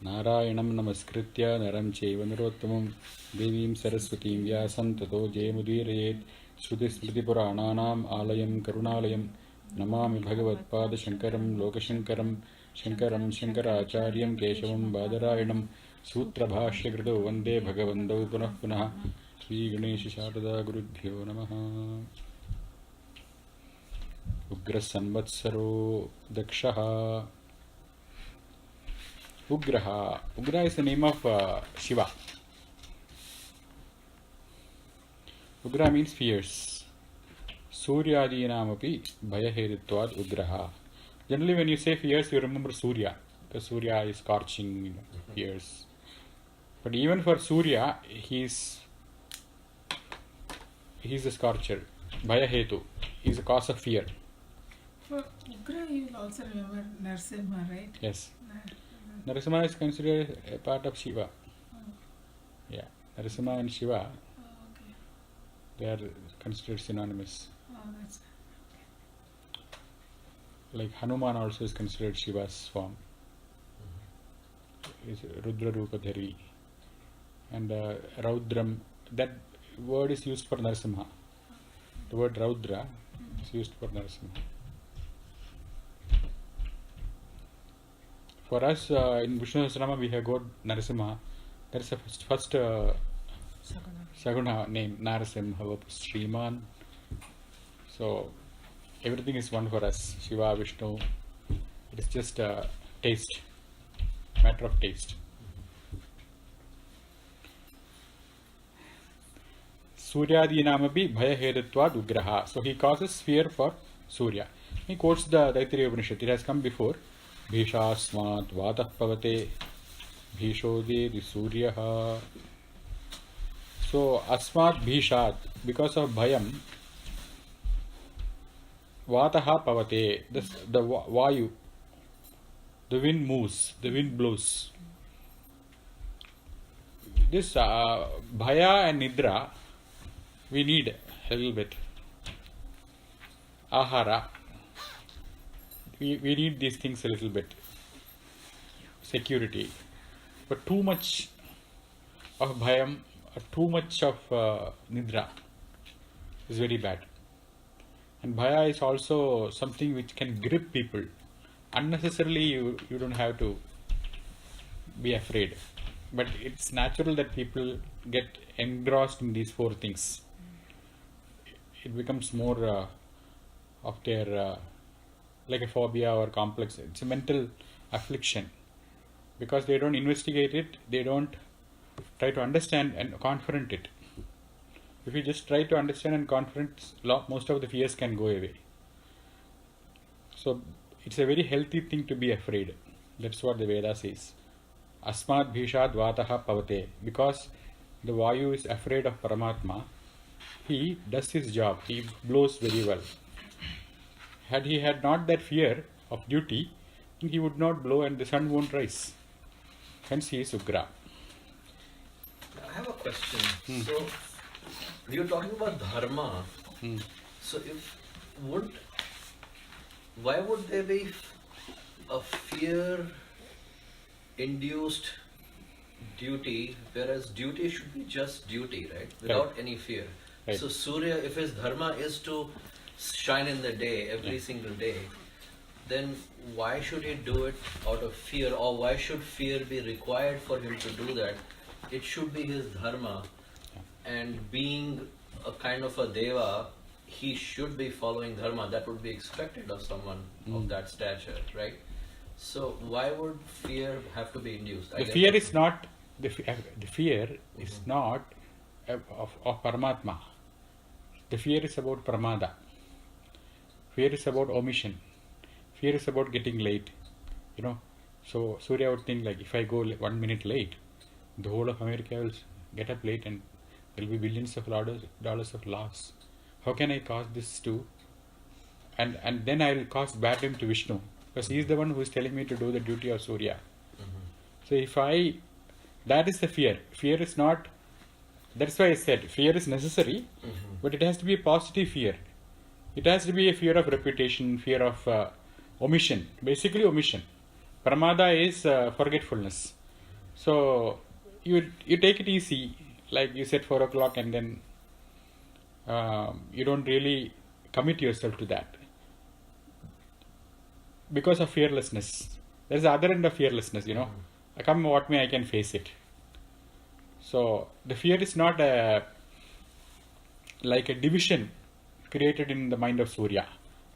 Narayanam namaskritya naram chaiva narottamam devim saraswatim vyasam tato jayamudhirayet shruti smriti purananam alayam karunalayam namami bhagavatpada shankaram lokashankaram shankaram shankaracharyam keshavam badarayanam sutra bhashya krito vande bhagavandau punah punah Sri Ganesha Sharada Gurubhyo Namaha. Ugrah Sanvatsaro Dakshaha. Ugraha. Ugrah is the name of Shiva. Ugrah means fierce. Suryadinamapi bhayaheritvad Ugraha. Generally, when you say fierce, you remember Surya, because Surya is scorching, fierce. But even for Surya, he's a scorcher. Bhayahetu. He's a cause of fear. For Ugrah, you will also remember Narasimha, right? Yes. Narasimha is considered a part of Shiva. Oh. Yeah. Narasimha and Shiva, Okay. they are considered synonymous. Oh, that's Like Hanuman also is considered Shiva's form. Is Rudra Rupadhari. And Raudram, that word is used for Narasimha. The word Raudra is used for Narasimha. For us, in Vishnu Sahasranama, we have got Narasimha. That is the first Saguna name, Narasimha, Sriman. So, everything is one for us. Shiva, Vishnu. It is just a taste, matter of taste. Suryadinamapi bhayaheritvad Ugraha. So he causes fear for Surya. He quotes the Taittiriya Upanishad. It has come before. Bhishasmat vatah pavate bhishodi suryaha. So asmat bhishat, because of bhayam, vataha pavate, the vayu, the wind moves, the wind blows. This bhaya and nidra, we need a little bit. Ahara. We need these things a little bit. Security. But too much of bhayam or too much of nidra is very bad. And bhaya is also something which can grip people. Unnecessarily you don't have to be afraid. But it's natural that people get engrossed in these four things. It becomes more of their like a phobia or complex. It's a mental affliction because they don't investigate it, they don't try to understand and confront it. If you just try to understand and confront, most of the fears can go away. So it's a very healthy thing to be afraid. That's what the Veda says. Asmat bhishad vataha pavate. Because the Vayu is afraid of Paramatma, he does his job. He blows very well. Had he had not that fear of duty, he would not blow and the sun won't rise. Hence he is Ugrah. I have a question. So, we are talking about dharma. So, why would there be a fear-induced duty, whereas duty should be just duty, right? Without any fear. Right. So, Surya, if his dharma is to shine in the day, every single day, then why should he do it out of fear, or why should fear be required for him to do that? It should be his dharma, and being a kind of a deva, he should be following dharma. That would be expected of someone of that stature, right? So why would fear have to be induced? The fear is not of Paramatma. The fear is about pramada. Fear is about omission. Fear is about getting late. So Surya would think like, if I go 1 minute late, the whole of America will get up late and there will be billions of dollars of loss. How can I cause this to? And then I will cause bad name to Vishnu, because he is the one who is telling me to do the duty of Surya. So that is the fear. Fear is not, that's why I said fear is necessary, but it has to be a positive fear. It has to be a fear of reputation, fear of omission, basically omission. Pramada is forgetfulness. So you take it easy, like you said 4 o'clock, and then you don't really commit yourself to that because of fearlessness. There's the other end of fearlessness, I come what may, I can face it. So the fear is not like a division created in the mind of Surya.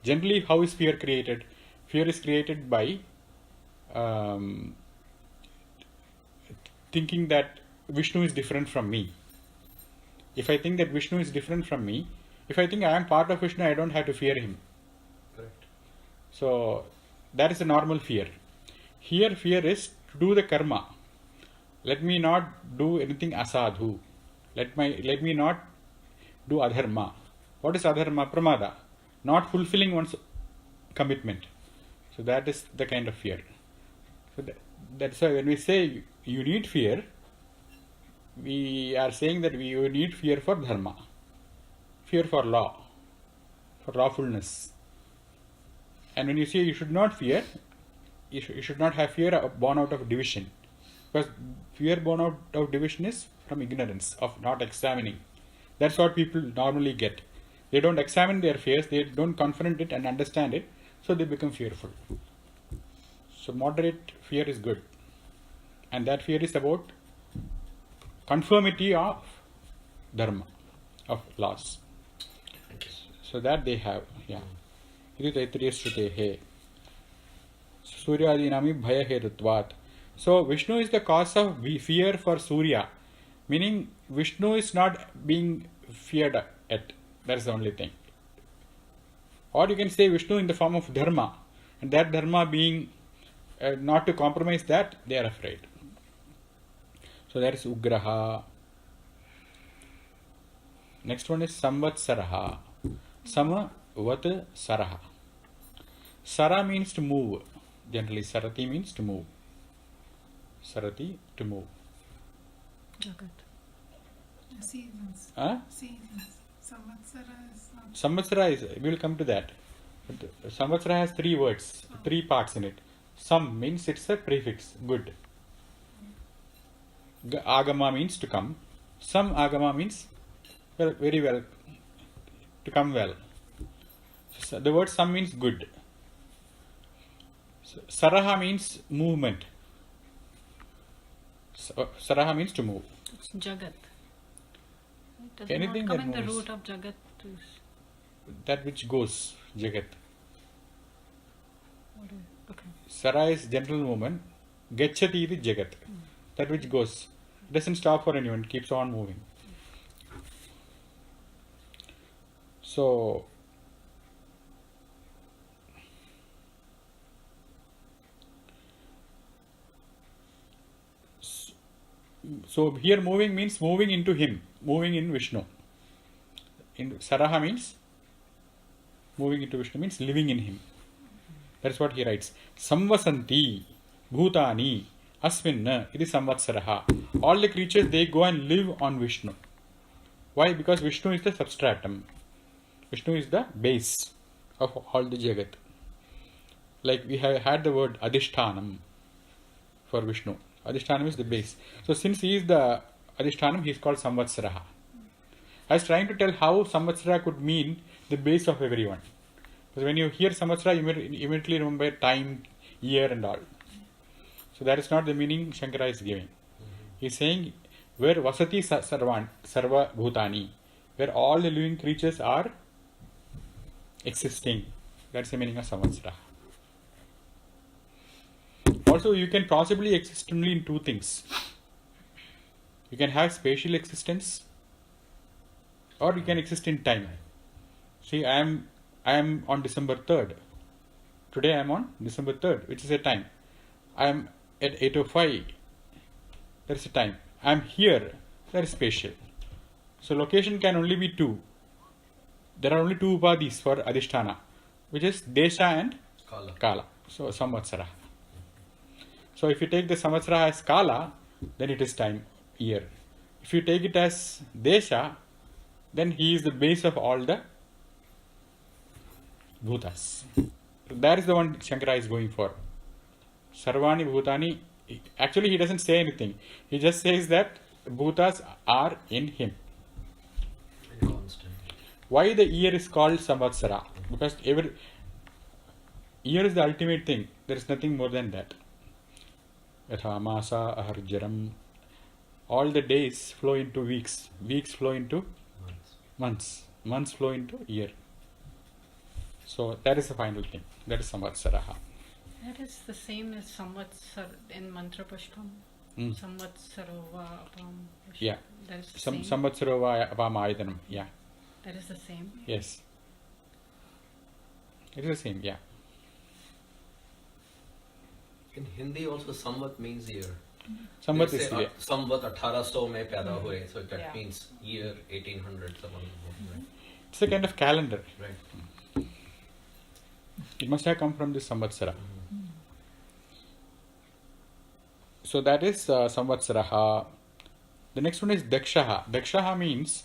Generally, how is fear created? Fear is created by thinking that Vishnu is different from me. If I think that Vishnu is different from me, if I think I am part of Vishnu, I don't have to fear him. Correct. So that is a normal fear. Here fear is to do the karma. Let me not do anything asadhu. Let me not do adharma. What is adharma? Pramada. Not fulfilling one's commitment. So that is the kind of fear. So that's why when we say you need fear, we are saying that you need fear for dharma, fear for law, for lawfulness. And when you say you should not fear, you should not have fear born out of division. Because fear born out of division is from ignorance, of not examining. That's what people normally get. They don't examine their fears, they don't confront it and understand it, so they become fearful. So moderate fear is good. And that fear is about conformity of dharma, of laws. So that they have, yeah. Iti Taittiriya Shrutehe. Suryadinami bhaya hedutvat. So Vishnu is the cause of fear for Surya. Meaning Vishnu is not being feared at. That's the only thing. Or you can say Vishnu in the form of dharma. And that dharma being not to compromise that, they are afraid. So that is Ugraha. Next one is Samvatsaraha. Samavat Saraha. Sara means to move. Generally, Sarati means to move. Sarati, to move. Jagat. Seasons. Seasons. Samvatsara is not. Samvatsara is, we will come to that. But Samvatsara has 3 words, 3 parts in it. Sam means it's a prefix, good. Agama means to come. Sam agama means well, very well, to come well. So the word sam means good. So, Saraha means movement. Saraha means to move. It's Jagat. Does Anything not come that in the moves. root of Jagat is That which goes, Jagat. okay. Sara is general movement. Gachati is Jagat. That which goes. Doesn't stop for anyone, keeps on moving. So here moving means moving into him, moving in Vishnu. In Saraha means moving into Vishnu means living in him. That's what he writes. Samvasanti bhutani asminna iti samvatsaraha. All the creatures, they go and live on Vishnu. Why? Because Vishnu is the substratum. Vishnu is the base of all the Jagat. Like we have had the word Adhishthanam for Vishnu. Adhishthanam is the base. So since he is the Adhishthanam, he is called Samvatsaraha. I was trying to tell how Samvatsara could mean the base of everyone. Because when you hear Samvatsara, you immediately remember time, year and all. So that is not the meaning Shankara is giving. He is saying where Vasati Sarva Bhutani, where all the living creatures are existing. That's the meaning of Samvatsara. Also, you can possibly exist only in 2 things. You can have spatial existence, or you can exist in time. See, I am on December 3rd. Today I am on December 3rd, which is a time. I am at 8:05. There is a time. I am here. That is spatial. So location can only be 2. There are only 2 upadhis for Adhisthana, which is Desha and Kala. So Samvatsara. So if you take the Samvatsara as Kala, then it is time, year. If you take it as Desha, then he is the base of all the Bhutas. That is the one Shankara is going for. Sarvani Bhutani Actually, he doesn't say anything. He just says that bhutas are in him. Constant. Why the year is called samvatsara? Because every year is the ultimate thing. There is nothing more than that. Yatha masa aharjaram. All the days flow into weeks. Weeks flow into months. Months flow into year. So that is the final thing. That is samvatsaraha. That is the same as Samvatsar in Mantra Pushpam. Mm. Samvatsarova Apam. Yeah. That is the same. Samvatsaro va apamayadanam. Yeah. That is the same. Yes. It is the same. Yeah. In Hindi also Samvat means year. Samvat They is say, clear. Samvat 1800 mein paida hue, so that Yeah. means year 1800 someone, right? It's a kind of calendar. Right. It must have come from this samvatsara. So that is samvatsaraha. The next one is dakshaha. Dakshaha means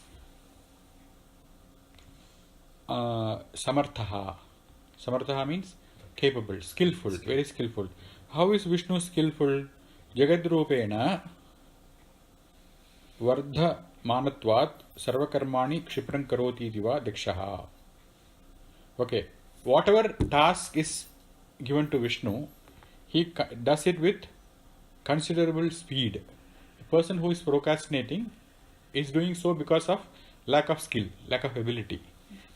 samarthaha. Samarthaha means capable, skillful, very skillful. How is Vishnu skillful? Jagadrupena vardha manatvat sarvakarmani kshipram karoti diva dakshaha. Okay, whatever task is given to Vishnu, he does it with considerable speed. A person who is procrastinating is doing so because of lack of skill, lack of ability.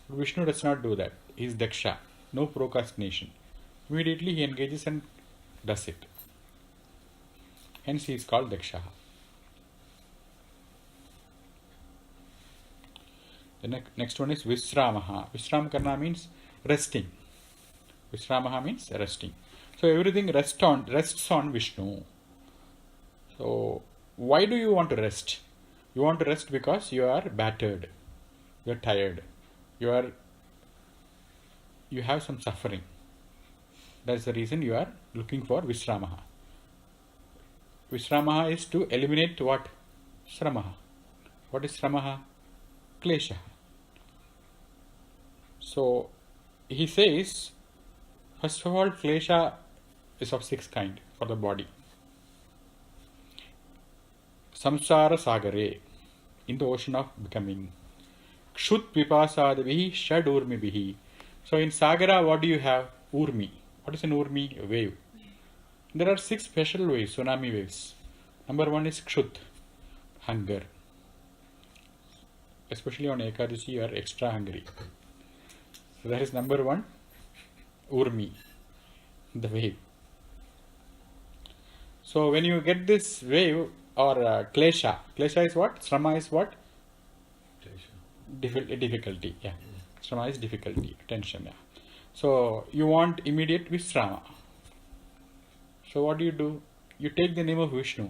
Vishnu does not do that. He is daksha, no procrastination. Immediately he engages and does it. Hence he is called daksha. The next one is visramaha. Visram karna means resting. Visramaha means resting. So everything rests on Vishnu. So why do you want to rest? You want to rest because you are battered. You are tired. You have some suffering. That's the reason you are looking for visramaha. Visramaha is to eliminate what? Sramaha. What is sramaha? Klesha. So he says, first of all, klesha is of 6 kinds for the body. Samsara sagare, in the ocean of becoming. Kshut vipasadavihi shad urmibihi. So in sagara, what do you have? Urmi. What is an urmi? A wave. There are 6 special waves, tsunami waves. Number 1 is kshut, hunger. Especially on Ekadashi, you are extra hungry. So that is number 1, urmi, the wave. So when you get this wave or klesha is what? Srama is what? Difficulty. Yeah. Srama is difficulty, tension. Yeah. So you want immediate visrama. So what do? You take the name of Vishnu.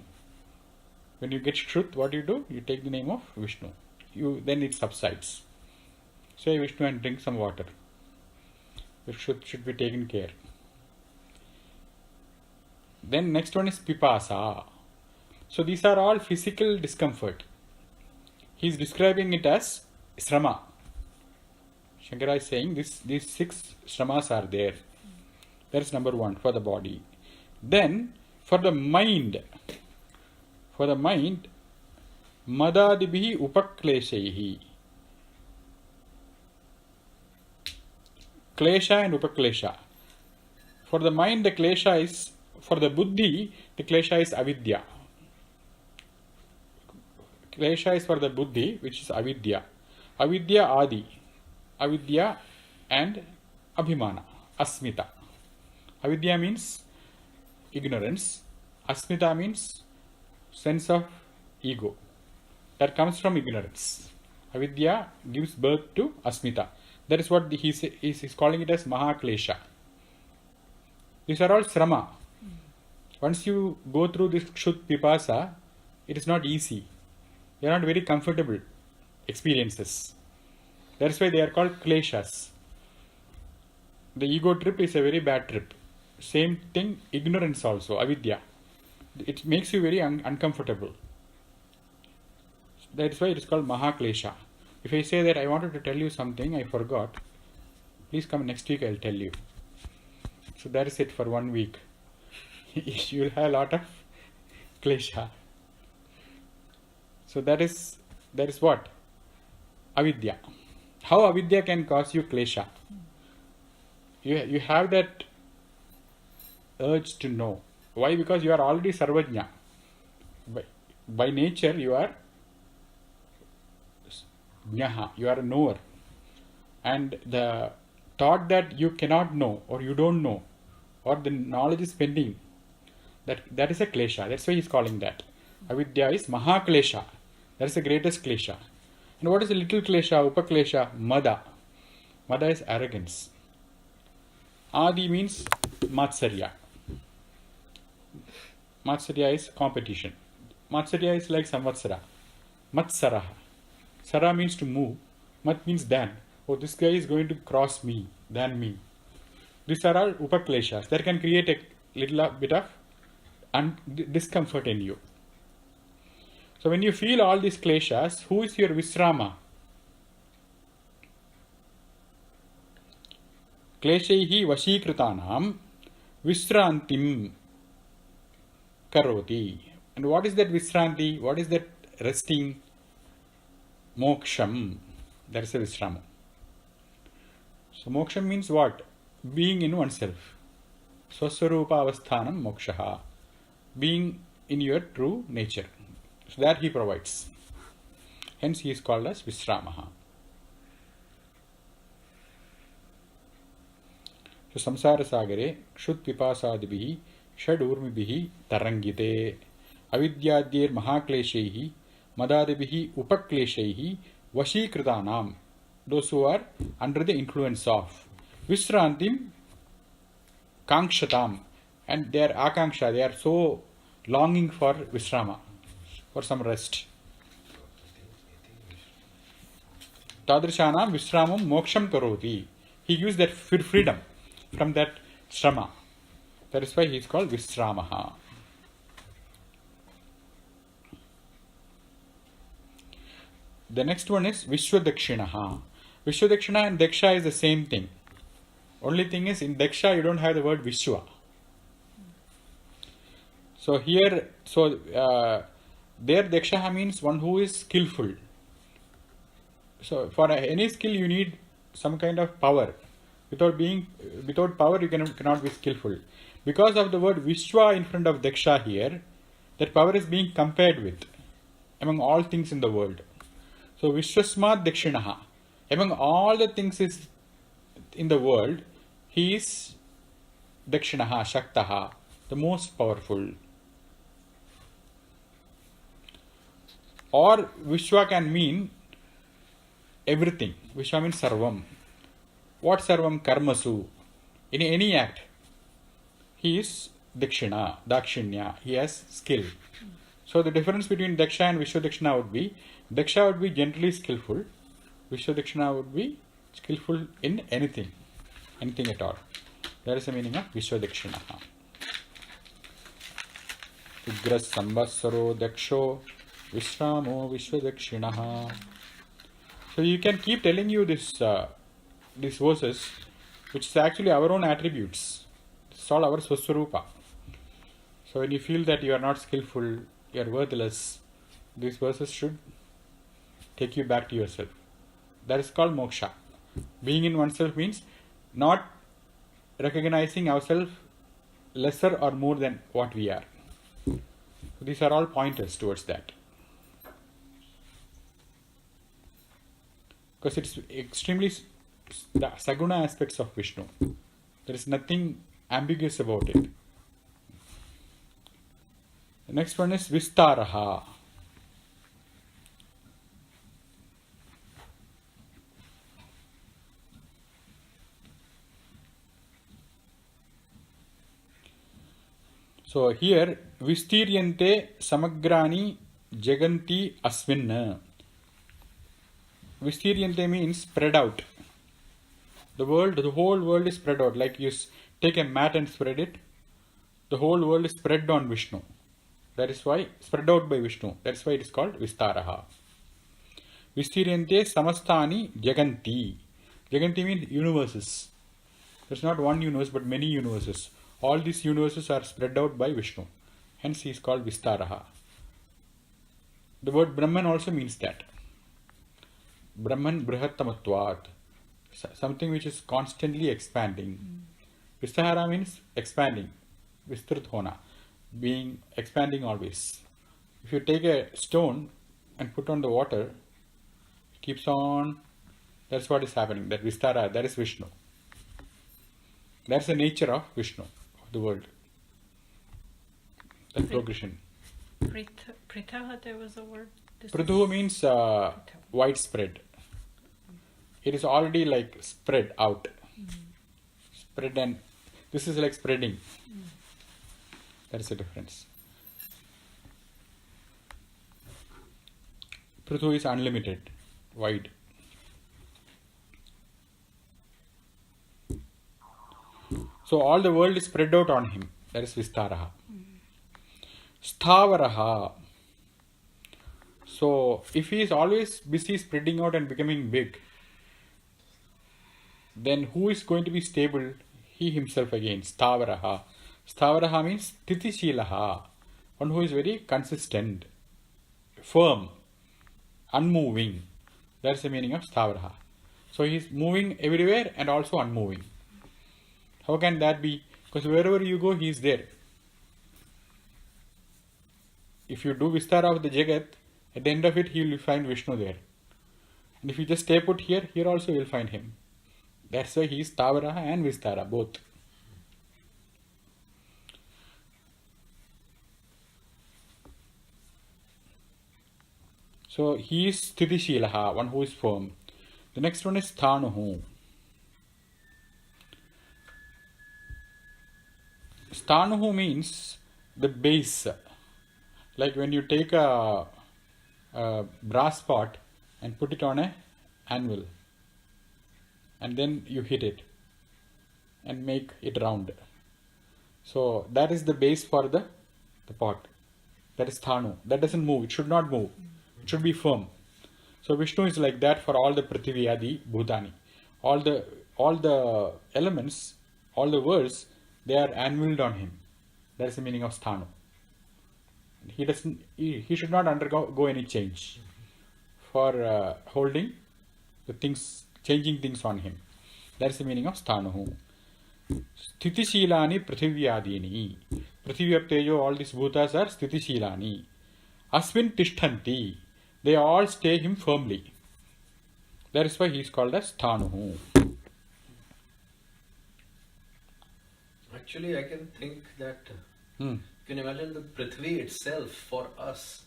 When you get Shrut, what do? You take the name of Vishnu. Then it subsides. Say Vishnu and drink some water. It should be taken care. Then next one is pipasa. So these are all physical discomfort. He is describing it as srama. Shankara is saying these 6 sramas are there. That is number 1 for the body. Then for the mind, madadibihi upakleshaihi. Klesha and upaklesha. For the mind, the klesha is, for the buddhi, the klesha is avidya. Klesha is for the buddhi, which is avidya. Avidya adi. Avidya and abhimana, asmita. Avidya means ignorance. Asmita means sense of ego. That comes from ignorance. Avidya gives birth to asmita. That is what he is calling it as mahaklesha. These are all srama. Once you go through this kshut pipasa, it is not easy. They are not very comfortable experiences. That's why they are called kleshas. The ego trip is a very bad trip. Same thing, ignorance also, avidya. It makes you very uncomfortable. That's why it is called mahaklesha. If I say that I wanted to tell you something, I forgot, please come next week, I will tell you. So that is it for 1 week. You will have a lot of klesha. So that is what? Avidya. How avidya can cause you klesha? You have that urge to know. Why? Because you are already sarvajna. By nature you are jnaha, you are a knower. And the thought that you cannot know or you don't know or the knowledge is pending, that is a klesha. That's why he is calling that. Avidya is maha klesha. That is the greatest klesha. And what is the little klesha, upaklesha? Mada. Mada is arrogance. Adi means matsarya. Matsarya is competition. Matsarya is like samvatsara. Matsaraha. Sara means to move. Mat means than. Oh, this guy is going to cross me, than me. These are all upakleshas that can create a little bit of discomfort in you. So when you feel all these kleshas, who is your visrama? Kleshaihi vashikritanam visrantim karoti. And what is that visranti? What is that resting? Moksham. That is a visrama. So moksham means what? Being in oneself. Swaswarupa avasthanam mokshaha. Being in your true nature. So that he provides. Hence he is called as Visramaha. So samsara sagare kshut pipasadibihi shad urmibihi tarangite avidyadir mahakleshaihi madadibihi upakleshaihi vashikritanam. Those who are under the influence of Visrantim Kankshatam, and their akanksha, they are so longing for Visrama, for some rest. Tadrishanam Visramam Moksham Karoti. He gives that freedom from that shrama. That is why he is called Visramaha. The next one is Vishwadakshinaha. Vishwadakshina and Daksha is the same thing. Only thing is, in Daksha you don't have the word Vishwa. So here, there Daksha means one who is skillful. So for any skill you need some kind of power. Without power you cannot be skillful. Because of the word Vishwa in front of Daksha here, that power is being compared with among all things in the world. So Vishwasmat Dakshinaha. Among all the things is in the world, he is Dakshinaha, Shaktaha, the most powerful. Or Vishwa can mean everything. Vishwa means Sarvam. What Sarvam? Karmasu. In any act, he is Dakshinya. He has skill. So the difference between Daksha and Vishwadakshina would be, Daksha would be generally skillful. Vishwadakshina would be skillful in anything at all. That is the meaning of Vishwadakshina. Ugrah sambasaro daksho visramo Vishwadakshinaha. So you can keep telling you these verses, which is actually our own attributes. It's all our Swaswarupa. So when you feel that you are not skillful, you are worthless, these verses should take you back to yourself. That is called moksha. Being in oneself means not recognizing ourselves lesser or more than what we are. So these are all pointers towards that. Because it's extremely the Saguna aspects of Vishnu. There is nothing ambiguous about it. The next one is Vistaraha. So here, Vistiryante Samagrani Jaganti Asmin. Vistiryante means spread out. The whole world is spread out. Like you take a mat and spread it, the whole world is spread on Vishnu. That is why, spread out by Vishnu. That is why it is called Vistaraha. Vistiryante Samastani Jaganti. Jaganti means universes. There is not one universe but many universes. All these universes are spread out by Vishnu. Hence he is called Vistaraha. The word Brahman also means that. Brahman Brihattamatvat. Something which is constantly expanding. Vistara means expanding. Vistrit hona. Being expanding always. If you take a stone and put on the water, it keeps on. That's what is happening. That Vistara, that is Vishnu. That's the nature of Vishnu, of the world. That progression. Pritaha, there was a word. Prithu means widespread. It is already like spread out. Spread, and this is like spreading. That is the difference. Prithu is unlimited, wide. So all the world is spread out on him. That is Vistaraha. Sthavaraha. So if he is always busy spreading out and becoming big, then who is going to be stable? He himself again. Sthavaraha. Sthavaraha means Titishilaha. One who is very consistent, firm, unmoving. That's the meaning of Sthavaraha. So he is moving everywhere and also unmoving. How can that be? Because wherever you go, he is there. If you do Vistara of the Jagat, at the end of it, he will find Vishnu there. And if you just stay put here, here also you will find him. That's why he is Stavaraha and Vistara, both. So he is Sthitishīlaha, one who is firm. The next one is Sthanuhu. Sthanuhu means the base. Like when you take a brass pot and put it on an anvil, and then you hit it and make it round. So that is the base for the pot. That is Sthanu. That doesn't move. It should not move. It should be firm. So Vishnu is like that for all the Prithvi Adi Bhutani. All the elements, all the worlds, they are anviled on him. That is the meaning of Sthanu. He should not undergo any change for holding the things, changing things on him. That is the meaning of Sthanuhu. Sthitishīlāni Prithiviyādini. Prithivya Tejo, all these bhutas are Sthitishīlāni. Asmin Tishthanti. They all stay him firmly. That is why he is called as Sthanuhu. Actually, I can think that you can imagine the Prithvi itself for us.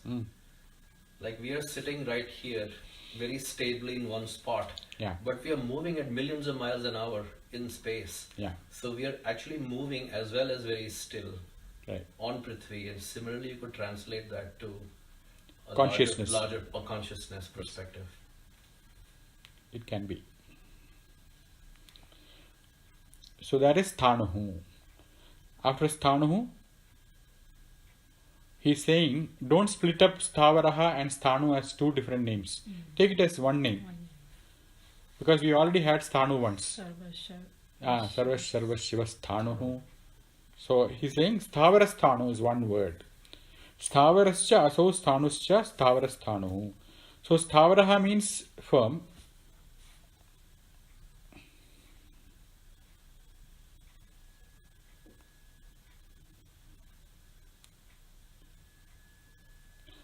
Like we are sitting right here, very stably in one spot. Yeah. But we are moving at millions of miles an hour in space. Yeah. So we are actually moving as well as very still on Prithvi. And similarly, you could translate that to a consciousness. larger consciousness perspective. It can be. So that is Sthanuhu. After Sthanuhu, he is saying, don't split up Sthavaraha and Sthanu as two different names. Take it as one name. Because we already had Sthanu once. Sarva Shiva Sthanuhu. So he is saying Sthavara Sthanu is one word. Sthavarascha aso Sthanuscha Sthavara Sthanuhu. So Sthavaraha means firm.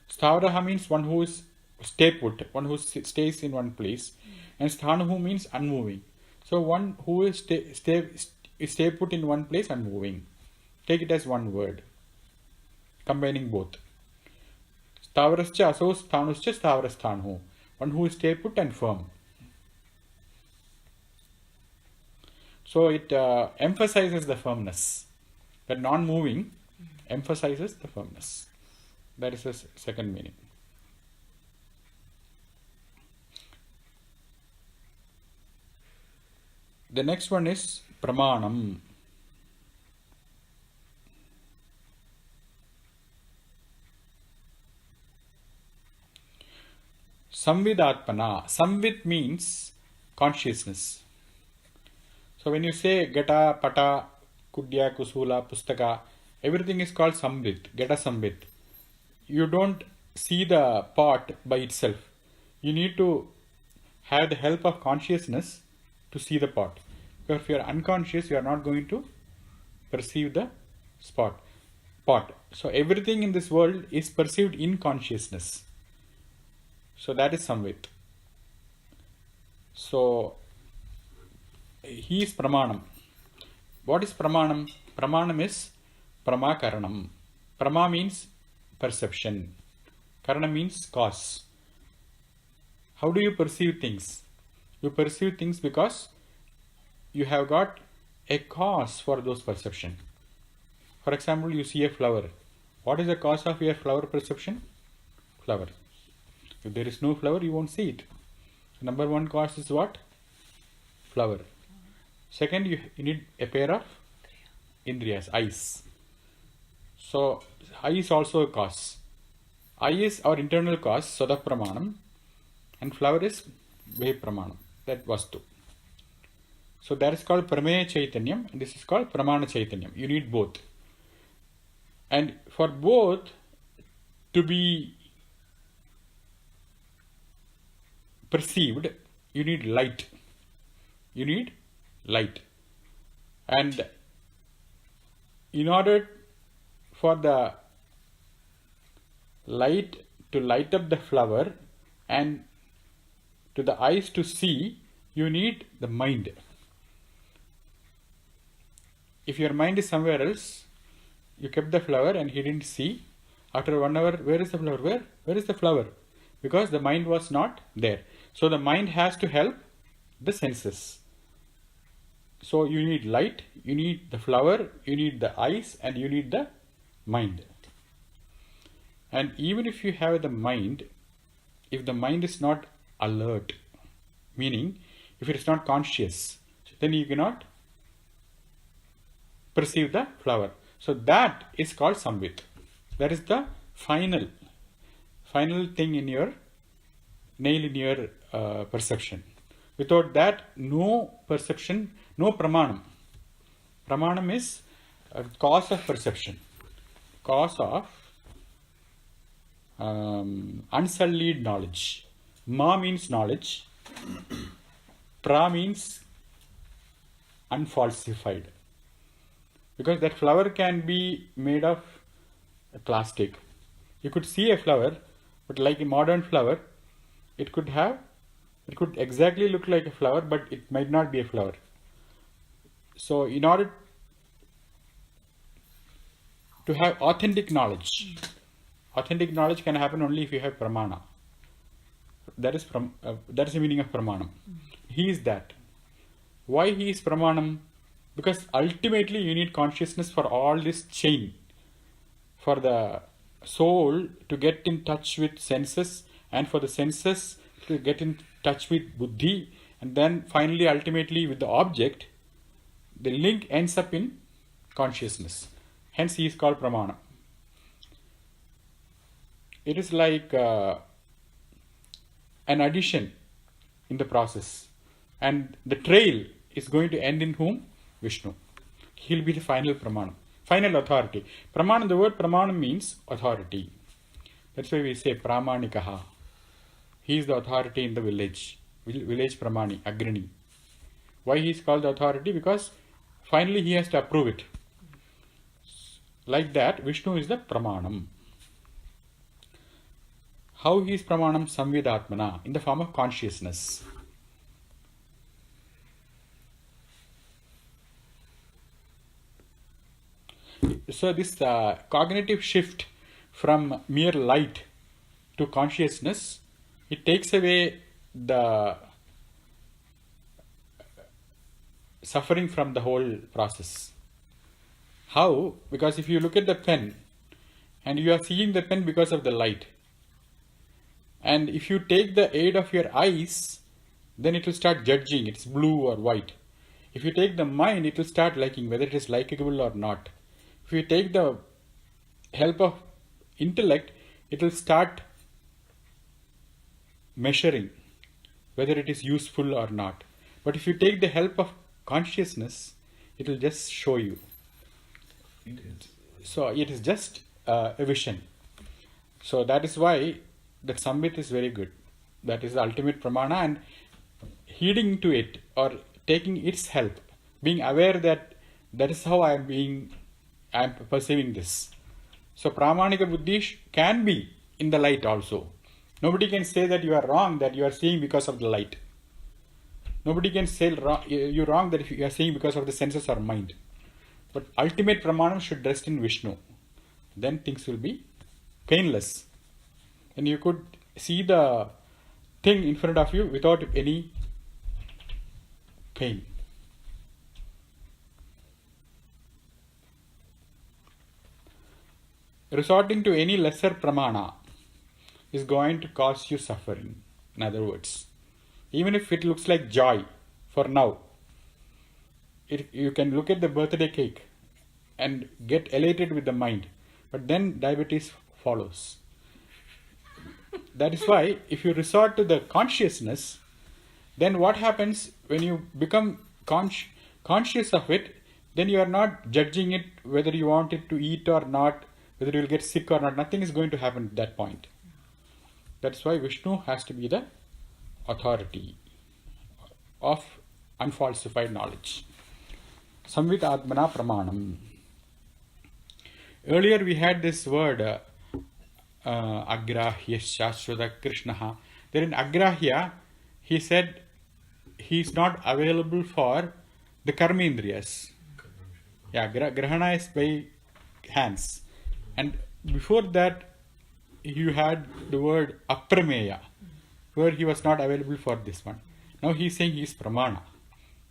Sthavaraha means one who is stay put, one who stays in one place, and Sthanuhu means unmoving. So one who is stay put in one place, unmoving. Take it as one word, combining both. Sthavarascha aso Sthanuscha Sthavara Sthanuhu. One who is stay put and firm. So it emphasizes the firmness. That non-moving emphasizes the firmness. That is the second meaning. The next one is Pramanam. Samvidatpana. Samvit means consciousness. So when you say Gata, Pata, Kudya, Kusula, Pustaka, Everything is called Sambit, Geta Sambit. You don't see the pot by itself. You need to have the help of consciousness to see the pot. Because if you are unconscious, you are not going to perceive the pot. So everything in this world is perceived in consciousness. So that is Samvit. So he is Pramanam. What is Pramanam? Pramanam is Pramakaranam. Prama means perception. Karana means cause. How do you perceive things? You perceive things because you have got a cause for those perception. For example, you see a flower. What is the cause of your flower perception? Flower. If there is no flower, you won't see it. Number one cause is what? Flower. Second, you need a pair of indriyas, eyes. So, eye is also a cause. Eye is our internal cause, Sada Pramanam, and flower is Vehi Pramanam, that Vastu. So that is called Prameya Chaitanyam, and this is called Pramana Chaitanyam. You need both. And for both to be perceived, you need light. You need light. And in order for the light to light up the flower and to the eyes to see, you need the mind. If your mind is somewhere else, you kept the flower and he didn't see. After 1 hour, where is the flower? Where is the flower? Because the mind was not there. So the mind has to help the senses. So you need light, you need the flower, you need the eyes, and you need the mind. And even if you have the mind, if the mind is not alert, meaning if it is not conscious, then you cannot perceive the flower. So that is called Samvit. That is the final thing in your nail in your perception. Without that, no perception, no pramanam. Pramanam is a cause of perception, cause of unsullied knowledge. Ma means knowledge, pra means unfalsified. Because that flower can be made of plastic. You could see a flower, but like a modern flower, it could exactly look like a flower, but it might not be a flower. So in order to have authentic knowledge can happen only if you have pramana. That is the meaning of pramanam. He is that. Why he is pramanam? Because ultimately you need consciousness for all this chain. For the soul to get in touch with senses, and for the senses to get in touch with buddhi, and then finally ultimately with the object, the link ends up in consciousness. Hence he is called pramana. It is like an addition in the process, and the trail is going to end in whom? Vishnu. He will be the final pramanam, final authority. Pramanam, the word pramanam means authority. That's why we say pramanikaha. He is the authority in the village pramani, agrani. Why he is called the authority? Because finally he has to approve it. Like that, Vishnu is the pramanam. How he is pramanam? Samvedatmana, in the form of consciousness. So this cognitive shift from mere light to consciousness, it takes away the suffering from the whole process. How? Because if you look at the pen and you are seeing the pen because of the light, and if you take the aid of your eyes, then it will start judging it's blue or white. If you take the mind, it will start liking whether it is likable or not. If you take the help of intellect, it will start measuring whether it is useful or not. But if you take the help of consciousness, it will just show you. So it is just a vision. So that is why that Sambit is very good. That is the ultimate pramana, and heeding to it or taking its help, being aware that that is how I am perceiving this. So pramanika buddhi can be in the light also. Nobody can say that you are wrong, that you are seeing because of the light. Nobody can say you are wrong that you are seeing because of the senses or mind. But ultimate pramanam should rest in Vishnu. Then things will be painless. And you could see the thing in front of you without any pain. Resorting to any lesser pramana is going to cause you suffering. In other words, even if it looks like joy for now, you can look at the birthday cake and get elated with the mind, but then diabetes follows. That is why if you resort to the consciousness, then what happens when you become conscious of it, then you are not judging it whether you want it to eat or not, whether you will get sick or not. Nothing is going to happen at that point. That's why Vishnu has to be the authority of unfalsified knowledge. Samvit Atmana Pramanam. Earlier we had this word Agrahya Shashwata Krishnaha. There in Agrahya, he said he is not available for the Karmendriyas. Yeah, Grahana is by hands. And before that, you had the word Aprameya, where he was not available for this one. Now he is saying he is Pramana.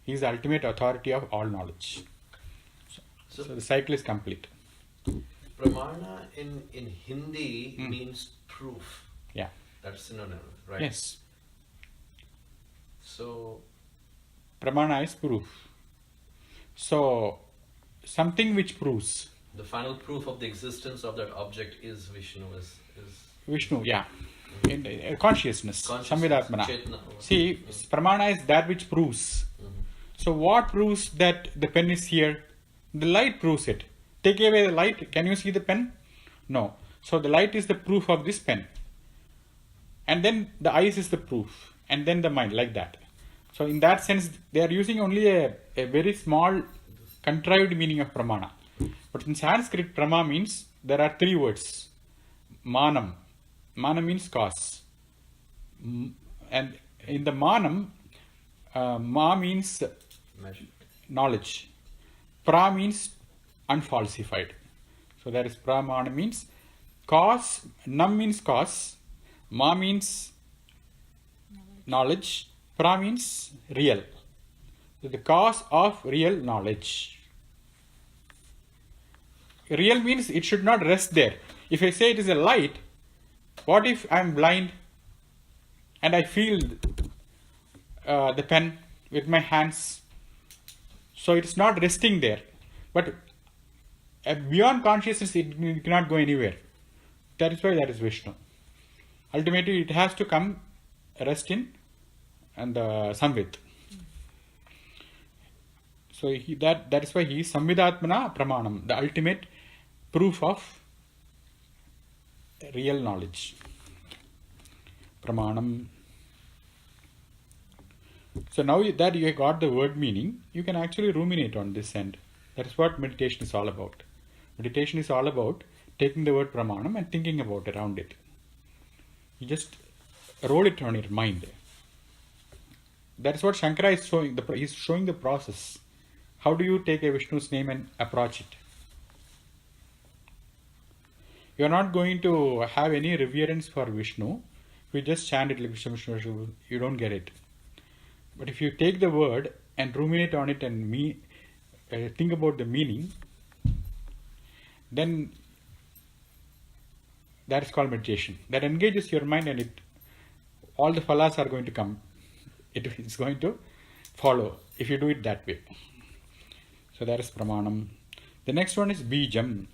He is the ultimate authority of all knowledge. So the cycle is complete. Pramana in Hindi means proof. Yeah. That's synonym, right? Yes. So Pramana is proof. So something which proves. the final proof of the existence of that object is Vishnu. Is Vishnu, yeah. In consciousness. Samvidatmana. Chetna. See, Pramana is that which proves. So what proves that the pen is here? The light proves it. Take away the light, can you see the pen? No. So the light is the proof of this pen. And then the eyes is the proof. And then the mind, like that. So in that sense, they are using only a very small contrived meaning of Pramana. But in Sanskrit, Prama means, there are three words. Manam. Manam means cause. And in the Manam, Ma means knowledge. Pra means unfalsified. So there is Pramana means cause, Nam means cause, Ma means knowledge, Pra means real. So the cause of real knowledge. Real means it should not rest there. If I say it is a light, what if I am blind and I feel the pen with my hands? So it is not resting there. But beyond consciousness, it cannot go anywhere. That is why that is Vishnu. Ultimately, it has to come rest in and Samvit. So that is why he is Samvidatmana Pramanam, the ultimate proof of real knowledge. Pramanam. So now that you have got the word meaning, you can actually ruminate on this end. That is what meditation is all about. Meditation is all about taking the word Pramanam and thinking about around it. You just roll it on your mind. That is what Shankara is showing. He is showing the process. How do you take a Vishnu's name and approach it? You are not going to have any reverence for Vishnu. If you just chant it like Vishnu, Vishnu, Vishnu, you don't get it. But if you take the word and ruminate on it and think about the meaning, then that is called meditation. That engages your mind, and all the phalas are going to come. It is going to follow if you do it that way. So that is Pramanam. The next one is Bijam.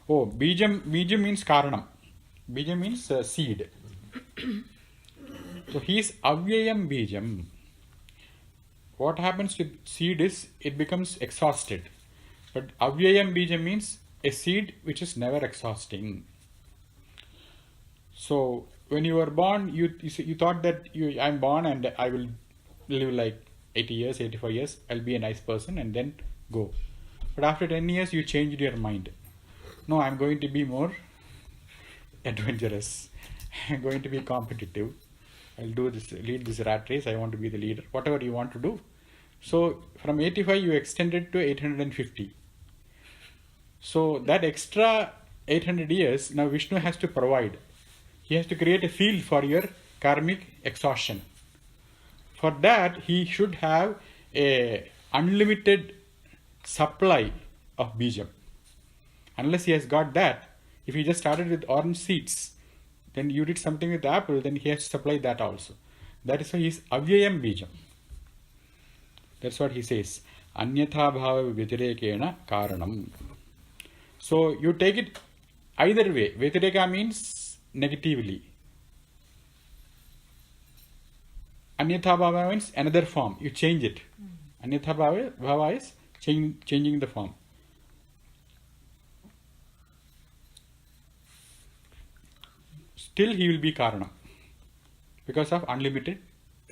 Oh, Bijam means Karanam. Bijam means seed. So he is Avyayam Bijam. what happens to seed is it becomes exhausted. But avyayam bija means a seed which is never exhausting. So when you were born, you thought that I'm born and I will live like 80 years, 85 years, I'll be a nice person and then go. But after 10 years, you changed your mind. No, I'm going to be more adventurous. I'm going to be competitive. I'll do this, lead this rat race. I want to be the leader. Whatever you want to do. So from 85, you extended to 850. So that extra 800 years, now Vishnu has to provide. He has to create a field for your karmic exhaustion. For that, he should have a unlimited supply of bijam. Unless he has got that, if he just started with orange seeds, then you did something with apple, then he has to supply that also. That is why he is avyayam bijam. That's what he says. Anyatha bhava vyatirekena karanam. So you take it either way. Vyatireka means negatively. Anyatha bhava means another form. You change it. Anyatha bhava is changing the form. Still he will be karana because of unlimited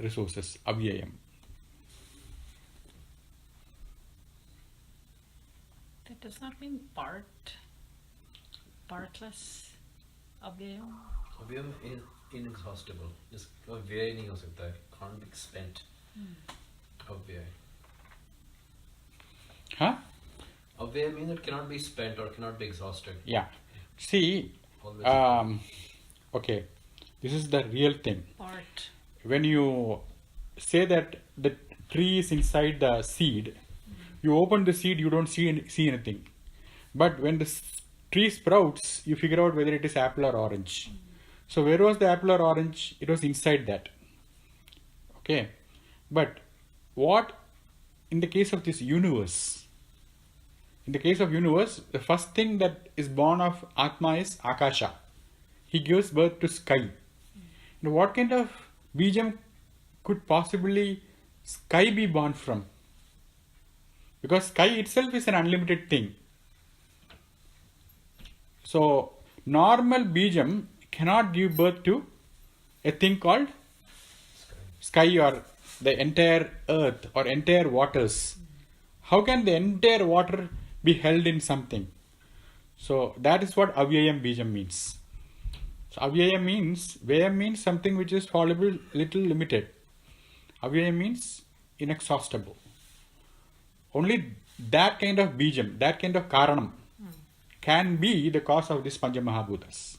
resources, avyayam. That does not mean partless avyayam. Avyayam is inexhaustible. Just avyay nahi ho sakta, can't be spent. Avyay. Huh? Avyay means it cannot be spent or cannot be exhausted. Yeah. See, okay, this is the real thing. Part. When you say that the tree is inside the seed, you open the seed, you don't see anything. But when the tree sprouts, you figure out whether it is apple or orange. So where was the apple or orange? It was inside that. Okay. But what in the case of this universe? In the case of universe, the first thing that is born of Atma is Akasha. He gives birth to sky. Now what kind of bijam could possibly sky be born from? Because sky itself is an unlimited thing. So normal bijam cannot give birth to a thing called sky or the entire earth or entire waters. How can the entire water be held in something? So that is what avyayam bijam means. So avyayam means something which is fallible, little limited. Avyayam means inexhaustible. Only that kind of bijam, that kind of karanam can be the cause of this Pancha Mahabhutas.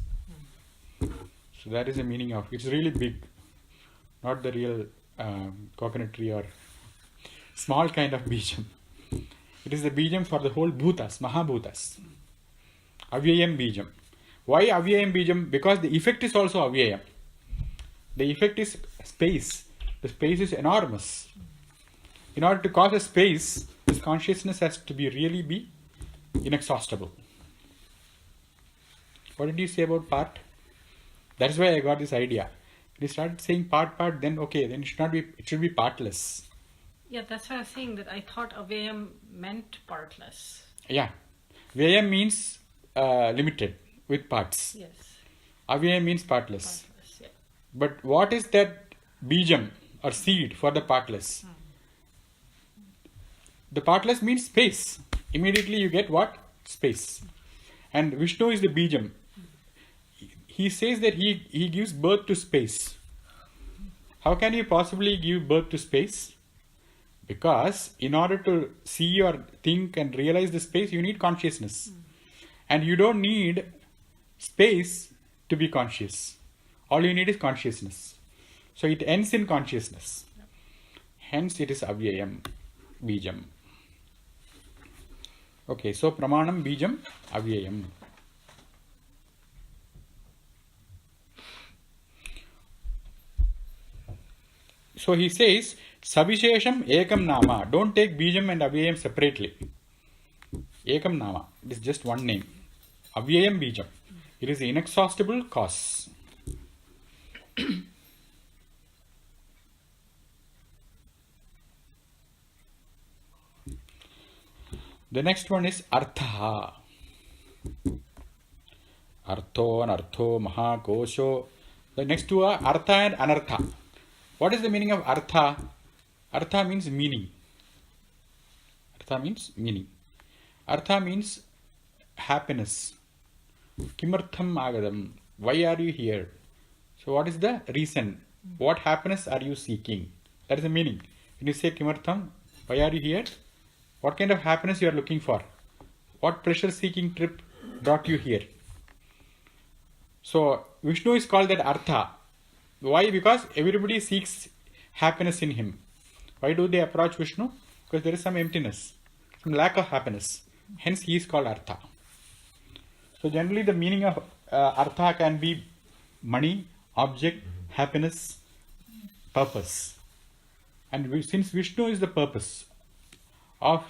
So that is the meaning of it. It's really big, not the real coconut tree or small kind of bijam. It is the bijam for the whole bhutas, Mahabhutas. Avyayam bijam. Why avyayam bijam? Because the effect is also avyayam. The effect is space. The space is enormous. In order to cause a space, this consciousness has to really be inexhaustible. What did you say about part? That's why I got this idea. When you started saying part, then okay, then it should be partless. Yeah, that's what I was saying, that I thought avyayam meant partless. Yeah. Vyayam means limited with parts. Yes. Avyayam means partless. Partless, yeah. But what is that bijam or seed for the partless? The partless means space. Immediately you get what? Space. And Vishnu is the bijam. He says that he gives birth to space. How can he possibly give birth to space? Because in order to see or think and realize the space, you need consciousness. And you don't need space to be conscious. All you need is consciousness. So it ends in consciousness. Hence it is avyayam, bijam. Okay, so pramanam, bijam, avyayam. So he says, Savishesham ekam nama. Don't take bijam and avyayam separately. Ekam nama. It is just one name. Avyayam bijam. It is the inexhaustible cause. The next one is Artha. Artho and Artho, Mahakosho. The next two are Artha and Anartha. What is the meaning of Artha? Artha means meaning. Artha means meaning. Artha means happiness. Kimartham agadam. Why are you here? So what is the reason? What happiness are you seeking? That is the meaning. When you say Kimartham, why are you here? What kind of happiness you are looking for? What pleasure-seeking trip brought you here? So Vishnu is called that Artha. Why? Because everybody seeks happiness in him. Why do they approach Vishnu? Because there is some emptiness, some lack of happiness. Hence he is called Artha. So generally the meaning of Artha can be money, object, happiness, purpose. And since Vishnu is the purpose of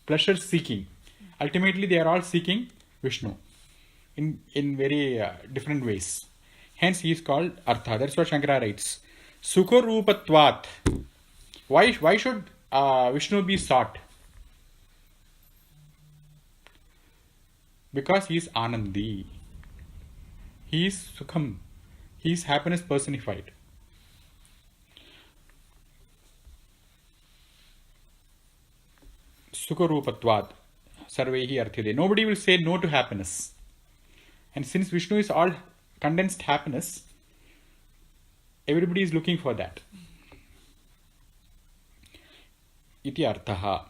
pleasure seeking, ultimately they are all seeking Vishnu in very different ways. Hence he is called Artha. That's what Shankara writes. Sukharupatvat. Why should Vishnu be sought? Because he is Anandi. He is Sukham. He is happiness personified. Sukharupatvat. Sarvehi arthide. Nobody will say no to happiness. And since Vishnu is all condensed happiness, everybody is looking for that. Iti arthaha.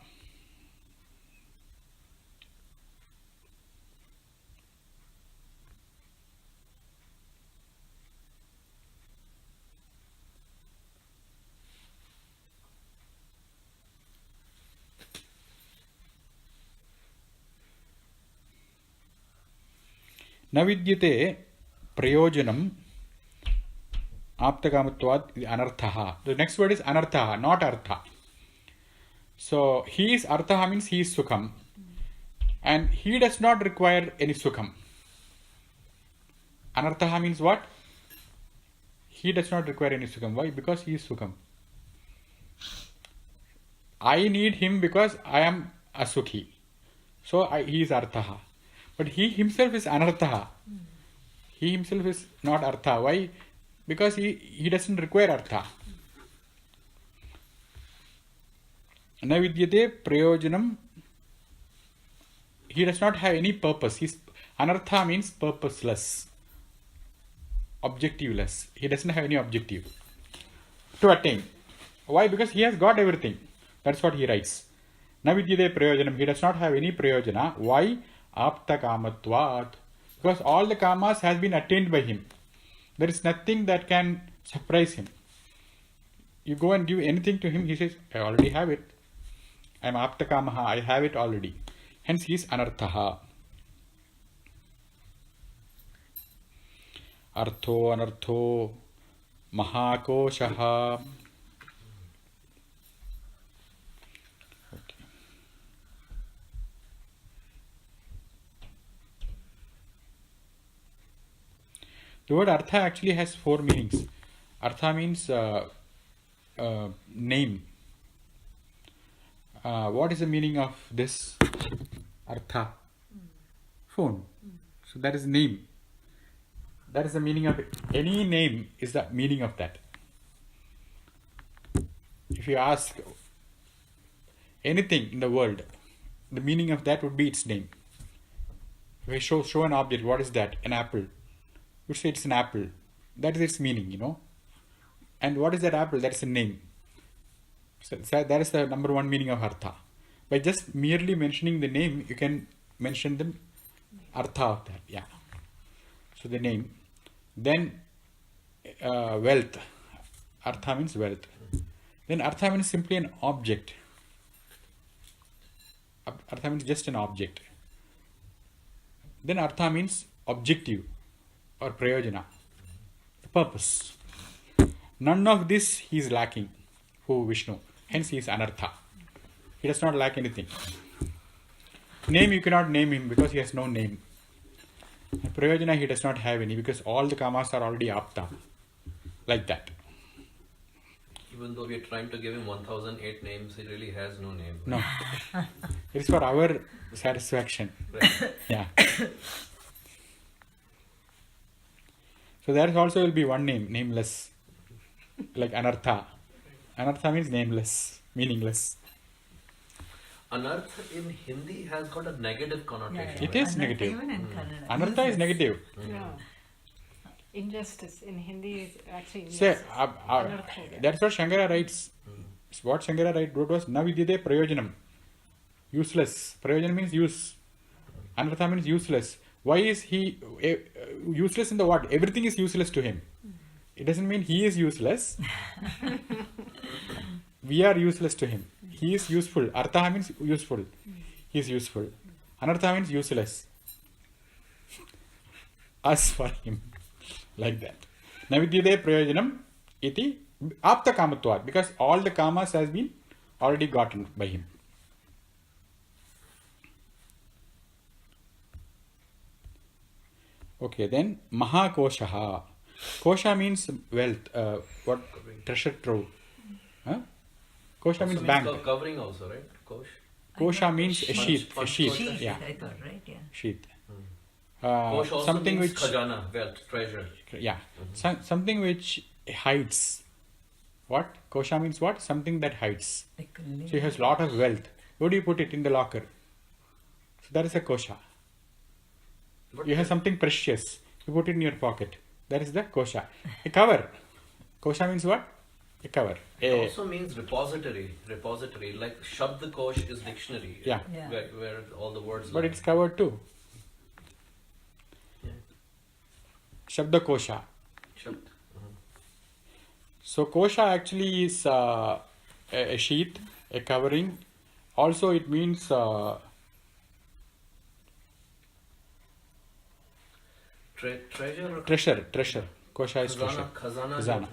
न विद्यते प्रयोजनम आप्तकामत्वात् अनर्थः. The next word is anartha, not artha. So he is artha means he is sukham, and he does not require any sukham. Anartha means what? He does not require any sukham. Why? Because he is sukham. I need him because I am asukhi. So he is artha. But he himself is anartha. He himself is not artha. Why? Because he doesn't require artha. Na vidyate prayojanam. He does not have any purpose. Anartha means purposeless, objectiveless. He doesn't have any objective to attain. Why? Because he has got everything. That's what he writes. Na vidyate prayojanam. He does not have any prayojana. Why? Apta kamatvat. Because all the kamas has been attained by him. There is nothing that can surprise him. You go and give anything to him, he says, I already have it. I am apta kamaha, I have it already. Hence he is anarthaha. Artho anartho mahakoshaha. The word artha actually has four meanings. Artha means name. What is the meaning of this artha? Phone. So that is name. That is the meaning of it. Any name is the meaning of that. If you ask anything in the world, the meaning of that would be its name. If I show an object, what is that? An apple. You say it's an apple. That is its meaning, you know. And what is that apple? That is a name. So that is the number one meaning of artha. By just merely mentioning the name, you can mention the artha of that. Yeah. So the name. Then wealth. Artha means wealth. Then artha means simply an object. Artha means just an object. Then artha means objective or prayojana, the purpose. None of this he is lacking. Who? Vishnu. Hence he is anartha. He does not lack anything. Name, you cannot name him because he has no name. And prayojana, he does not have any because all the kamas are already apta. Like that. even though we are trying to give him 1008 names, he really has no name. No. It is for our satisfaction. Right. Yeah. So there also will be one name, nameless. Like Anartha. Anartha means nameless, meaningless. Anarth in Hindi has got a negative connotation. It is negative. Even in Kannada. Anartha is negative. No. Injustice in Hindi is actually Say, injustice. Anartha. that's what Shankara writes. What Shankara wrote was Navidide Prayojanam. Useless. Prayojanam means use. Anartha means useless. Why is he useless in the what? Everything is useless to him. It doesn't mean he is useless. We are useless to him. He is useful. Artha means useful. He is useful. Anartha means useless. Us for him. Like that. Navidyade prayojanam iti apta kamatvat. Because all the kamas has been already gotten by him. Okay, then Mahakoshaha. Kosha means wealth. What? Treasure trove. Huh? Kosha means bank. Covering also, right? Kosh. Kosha means a sheath. A Punch. sheath. Sheath, Yeah. I thought, right? Yeah. Sheath. Kosh also Something means which. khajana, wealth, treasure. Yeah. Something which hides. What? Kosha means what? Something that hides. Like So he has lot of wealth. Where do you put it? In the locker. So that is a kosha. But You have something precious. You put it in your pocket. That is the kosha. A cover. Kosha means what? A cover. it also means repository. Repository. Like Shabd Kosh is dictionary. Yeah. Yeah. Where all the words But lie. it's covered too. Yeah. Shabda kosha. Shabd. So kosha actually is a sheath, a covering. Also it means Treasure. treasure. Kosha is treasure. Khazana. Khazana.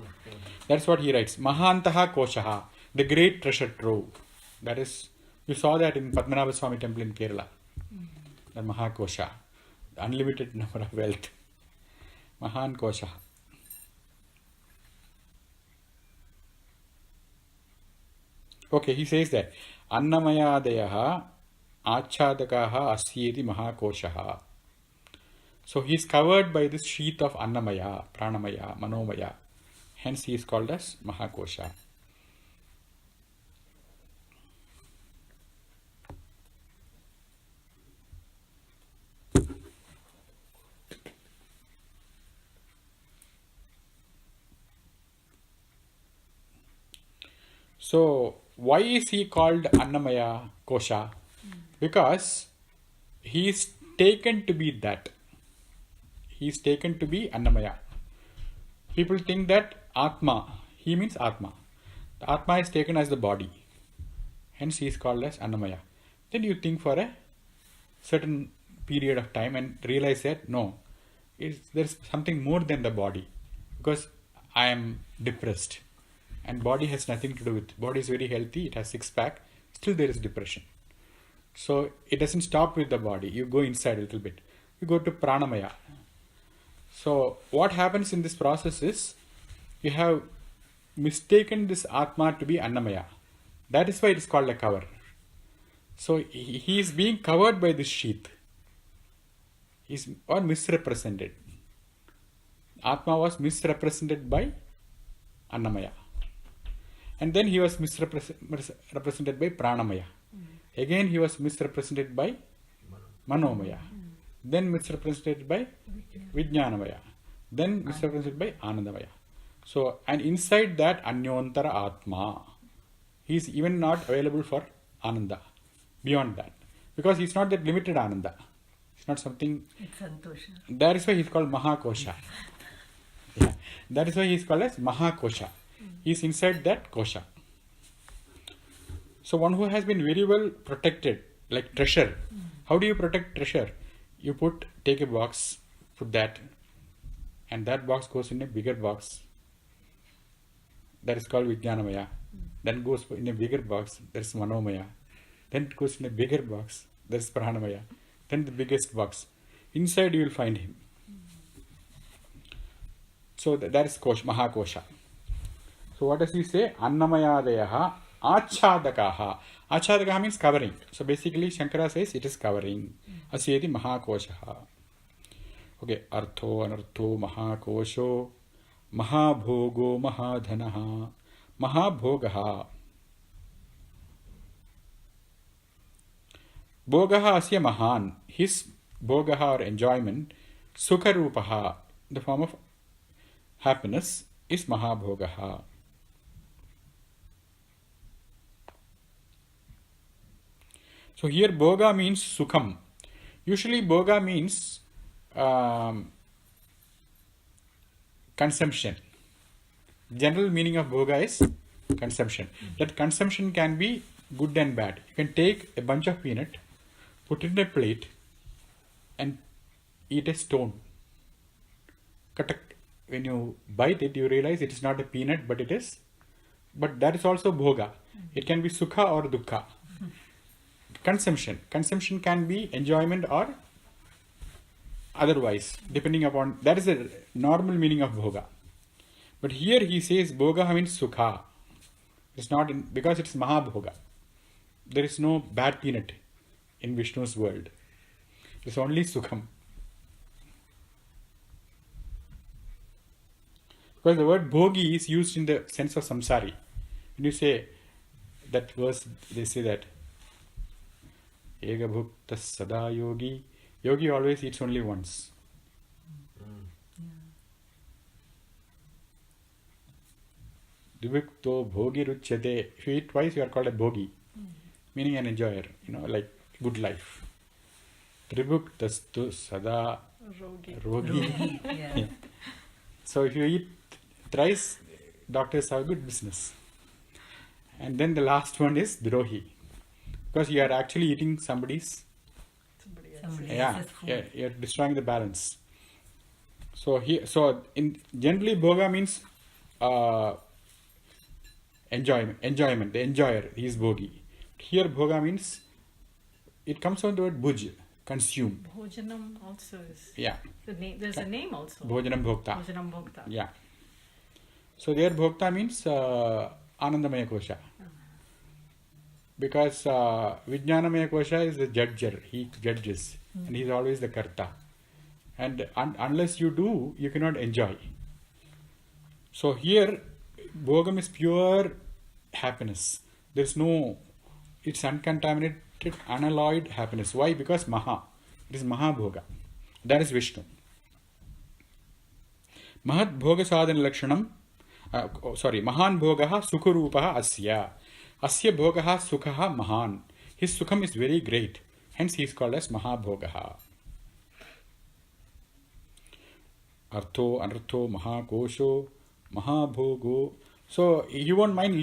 That's what he writes. Mahantaha koshaha, the great treasure trove. That is, you saw that in Padmanabha Swami temple in Kerala. The Mahakosha, the unlimited number of wealth. Mahan koshaha. Okay, he says that Annamayadayaha Achadakaha Asyeti Mahakoshaha. So he is covered by this sheath of Annamaya, Pranamaya, Manomaya. Hence he is called as Mahakosha. So why is he called Annamaya Kosha? Because he is taken to be that. He is taken to be Annamaya. People think that Atma, he means Atma. The Atma is taken as the body. Hence he is called as Annamaya. Then you think for a certain period of time and realize that no, there is something more than the body. Because I am depressed. And body has nothing to do with. Body is very healthy, it has six-pack. Still there is depression. So it doesn't stop with the body. You go inside a little bit. You go to Pranamaya. So what happens in this process is, you have mistaken this Atma to be Annamaya. That is why it is called a cover. So he is being covered by this sheath. He is or misrepresented. Atma was misrepresented by Annamaya. And then he was misrepresented by Pranamaya. Again he was misrepresented by Manomaya. Then misrepresented by Vijnanamaya. Then misrepresented by Anandamaya. So, and inside that Anyontara Atma, he is even not available for Ananda. Beyond that. Because he is not that limited Ananda. It's not something. It's Santosha. That is why he is called Mahakosha. Yeah. That is why he is called as Mahakosha. He is inside that Kosha. So one who has been very well protected, like treasure. How do you protect treasure? You take a box, put that, and that box goes in a bigger box. That is called Vijnanamaya. Then goes in a bigger box, that is Manomaya. Then it goes in a bigger box, that is Pranamaya. Then the biggest box. Inside you will find him. So that is Kosha, Mahakosha. So what does he say? Annamayadayaha achadakaha. Achadakaha means covering. So basically Shankara says it is covering. Asyeti mahakoshaha. Okay, artho anartho mahakosho mahabhogo mahadhanaha mahabhogaha. Bhogaha asya mahan. His bhogaha or enjoyment, sukha rupaha, in the form of happiness, is mahabhogaha. So here bhoga means sukham. Usually bhoga means consumption. General meaning of bhoga is consumption. That consumption can be good and bad. You can take a bunch of peanut, put it in a plate and eat a stone. When you bite it, you realize it is not a peanut, but it is. But that is also bhoga. It can be sukha or dukkha. Consumption. Consumption can be enjoyment or otherwise, depending upon. That is the normal meaning of bhoga. But here he says bhoga means sukha. It's not because it's mahabhoga. There is no bad peanut in Vishnu's world. It's only sukham. Because the word bhogi is used in the sense of samsari. When you say that verse, they say that Ega bhukta sada yogi. Yogi always eats only once. Dvibhukto bhogi ruchyate. If you eat twice, you are called a bhogi, meaning an enjoyer, like good life. Tribhuktastu sada rogi. Yeah. So if you eat thrice, doctors have good business. And then the last one is drohi. Because you are actually eating somebody else's food. You are destroying the balance. So generally bhoga means enjoyment, the enjoyer, he is bhogi. Here bhoga means, it comes from the word bhuj, consume. Bhojanam also is. Yeah. The name, there's a name also. Bhojanam bhokta. Bhojanam bhokta. Yeah. So there bhokta means Anandamaya Kosha. Because Vijnanamaya Kosha is the judger, he judges, and he is always the karta. And unless you do, you cannot enjoy. So here, bhogam is pure happiness. There is no, it's uncontaminated, unalloyed happiness. Why? Because Maha. It is Mahabhoga. That is Vishnu. Mahat bhoga sadhana lakshanam. Mahan bhogaha sukharupaha asya. Asya bhogaha sukhaha mahan. His sukham is very great. Hence he is called as Mahabhogaha. Artho, anartho, mahakosho, mahabhogo. So you won't mind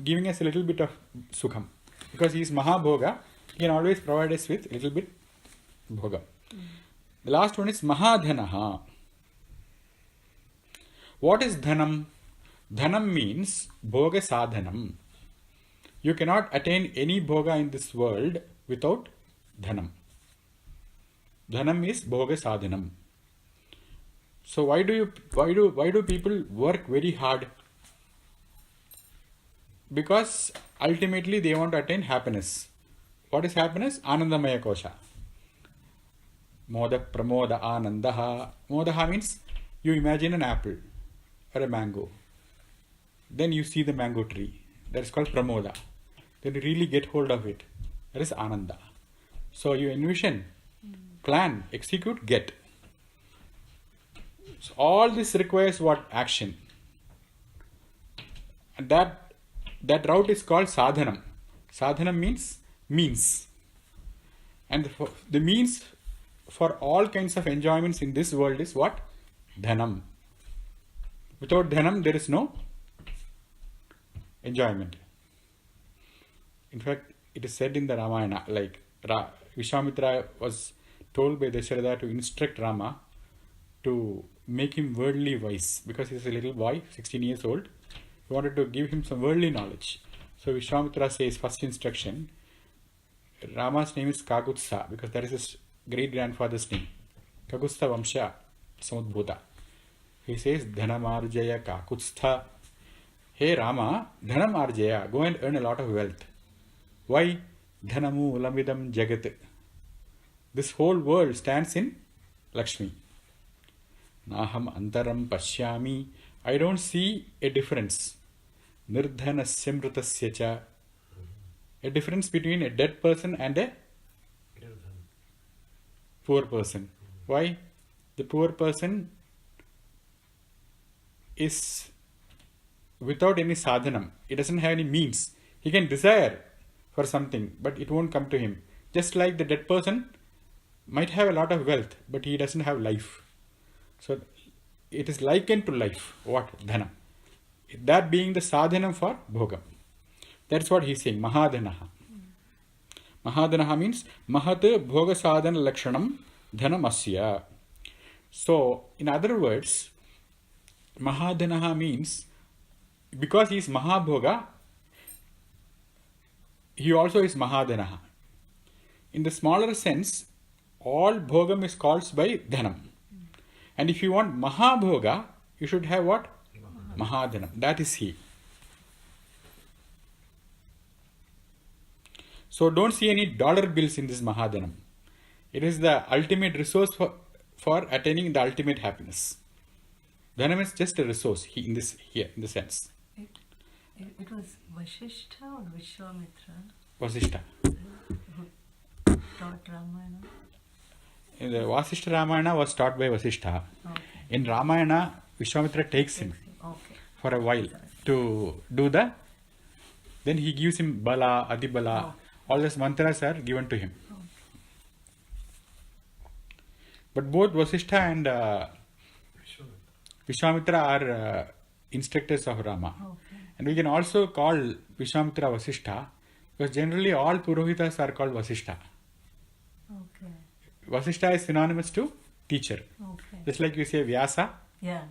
giving us a little bit of sukham. Because he is Mahabhoga, he can always provide us with a little bit bhoga. The last one is Mahadhanaha. What is dhanam? Dhanam means bhoga sadhanam. You cannot attain any bhoga in this world without dhanam. Dhanam is bhoga sadhanam. So why do people work very hard? Because ultimately they want to attain happiness. What is happiness? Anandamaya kosha. Moda pramoda anandaha. Modaha means you imagine an apple or a mango. Then you see the mango tree. That is called pramoda. Then you really get hold of it. That is ananda. So you envision, plan, execute, get. So all this requires what? Action. And that route is called sadhanam. Sadhanam means means. And the means for all kinds of enjoyments in this world is what? Dhanam. Without dhanam, there is no enjoyment. In fact, it is said in the Ramayana, like Vishwamitra was told by Dasharatha to instruct Rama to make him worldly wise, because he is a little boy, 16 years old. He wanted to give him some worldly knowledge. So Vishwamitra says, first instruction, Rama's name is Kagutsa, because that is his great-grandfather's name. Kagutsa Vamsha Samudbhuta. He says, Dhanamarjaya Kakutstha. hey Rama, dhanam arjaya, go and earn a lot of wealth. Why? Dhanamu ulamidam jagat. This whole world stands in Lakshmi. Naham antaram pashyami. I don't see a difference. Nirdhanasya mritasya cha. A difference between a dead person and a poor person. Why? The poor person is without any sadhanam. He doesn't have any means. He can desire for something, but it won't come to him. Just like the dead person might have a lot of wealth, but he doesn't have life. So it is likened to life. What? Dhana. That being the sadhanam for bhogam. That's what he's saying. Mahadhanaha. Mahadhanaha means mahat bhoga sadhana lakshanam dhanamasya. So, in other words, Mahadhanaha means because he is Mahabhoga, he also is Mahadhanaha. In the smaller sense, all bhogam is caused by dhanam. And if you want Mahabhoga, you should have what? Mahadhanam. That is he. So don't see any dollar bills in this Mahadhanam. It is the ultimate resource for attaining the ultimate happiness. Dhanam is just a resource in this sense. It was Vasishtha or Vishwamitra? Vasishtha. Who taught Ramayana? In the Vasishtha Ramayana was taught by Vasishtha. Okay. In Ramayana, Vishwamitra takes him Okay. for a while to do then he gives him Bala, Adibala. Okay. All these mantras are given to him. But both Vasishtha and Vishwamitra are instructors of Rama. Okay. And we can also call Vishwamitra Vasishtha because generally all Purohitas are called Vasishtha. Okay. Vasishtha is synonymous to teacher. Okay. Just like you say Vyasa. Yeah.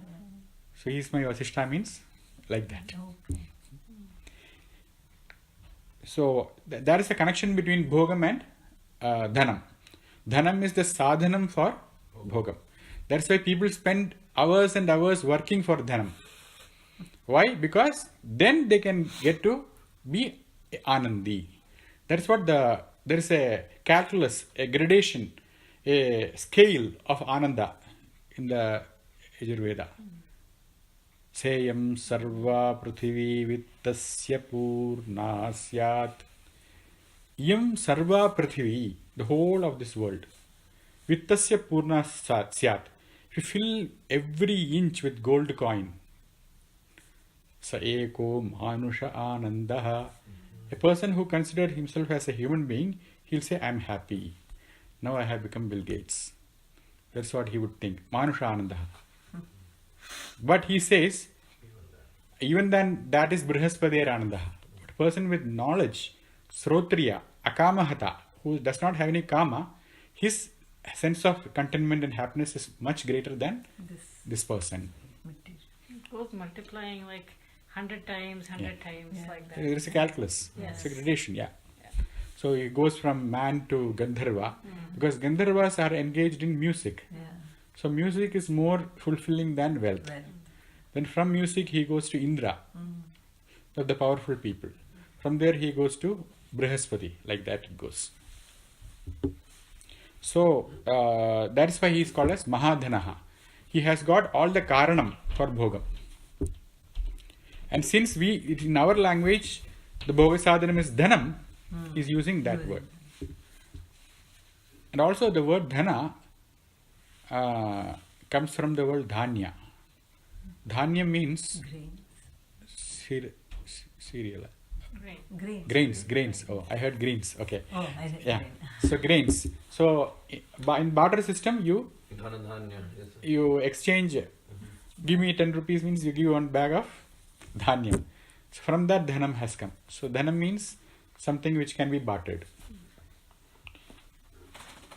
So he is my Vasishtha means like that. Okay. So there is a connection between Bhogam and Dhanam. Dhanam is the sadhanam for Bhogam. That's why people spend hours and hours working for Dhanam. Why? Because then they can get to be Anandi. That's what there is a calculus, a gradation, a scale of Ananda in the Yajurveda. Seyam sarva prithvi vittasya purna syat. Yam sarva prithvi, the whole of this world. Vittasya purna syat. If you fill every inch with gold coin, sa eko manusha anandaha. A person who considered himself as a human being, he'll say, I'm happy. Now I have become Bill Gates. That's what he would think. Manusha anandaha. But he says, even then that is Brihaspati Anandaha. But a person with knowledge, Srotriya, Akamahata, who does not have any kama, his sense of contentment and happiness is much greater than this person. It goes multiplying like 100 times, 100 times, like that. There is a calculus, Yes. it's a gradation, So it goes from man to Gandharva, because Gandharvas are engaged in music. Yeah. So music is more fulfilling than wealth. Well. Then from music he goes to Indra, of the powerful people. From there he goes to Brihaspati, like that it goes. So that is why he is called as Mahadhanaha. He has got all the karanam for bhogam. And since in our language, the bhoga sadhanam is dhanam, he is using that word. And also the word dhana comes from the word dhanya. Dhanya means cereal. Grains. Oh, I heard greens. Okay. Oh, I didn't. Yeah. So grains. So in barter system, you exchange. Give me 10 rupees means you give one bag of dhanyam. So from that dhanam has come. So dhanam means something which can be bartered.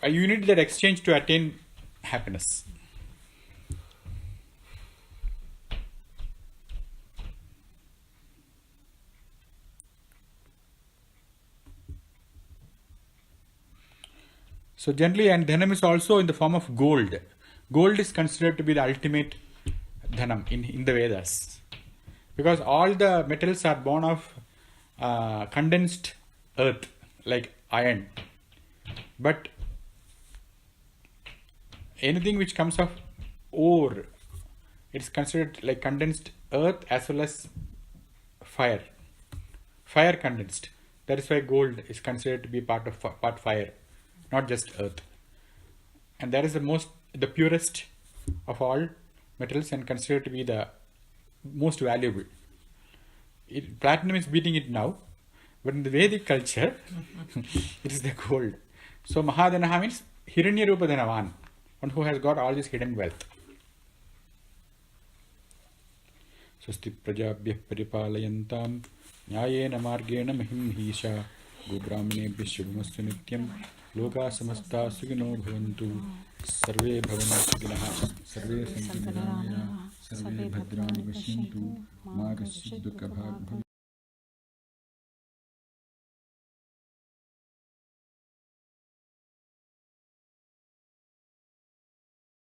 You need that exchange to attain happiness. So generally, and dhanam is also in the form of gold. Gold is considered to be the ultimate dhanam in the Vedas. because all the metals are born of condensed earth, like iron. But anything which comes of ore, it's considered like condensed earth as well as fire. Fire condensed. That is why gold is considered to be part fire, not just earth. And that is the purest of all metals and considered to be the most valuable. Platinum is beating it now, but in the Vedic culture, it is the gold. So Mahadanaha means Hiranya Rupa Dhanavan, one who has got all this hidden wealth. Swasti prajabhyah paripalayantam nyayena margena mahimhisha gobrahmanebhyah shubhamastu nityam loka samasta sugino bhavantu sarve bhavantu suginah sarve santu nirayana sarve bhadrani pasyantu ma kaschid dukha bhag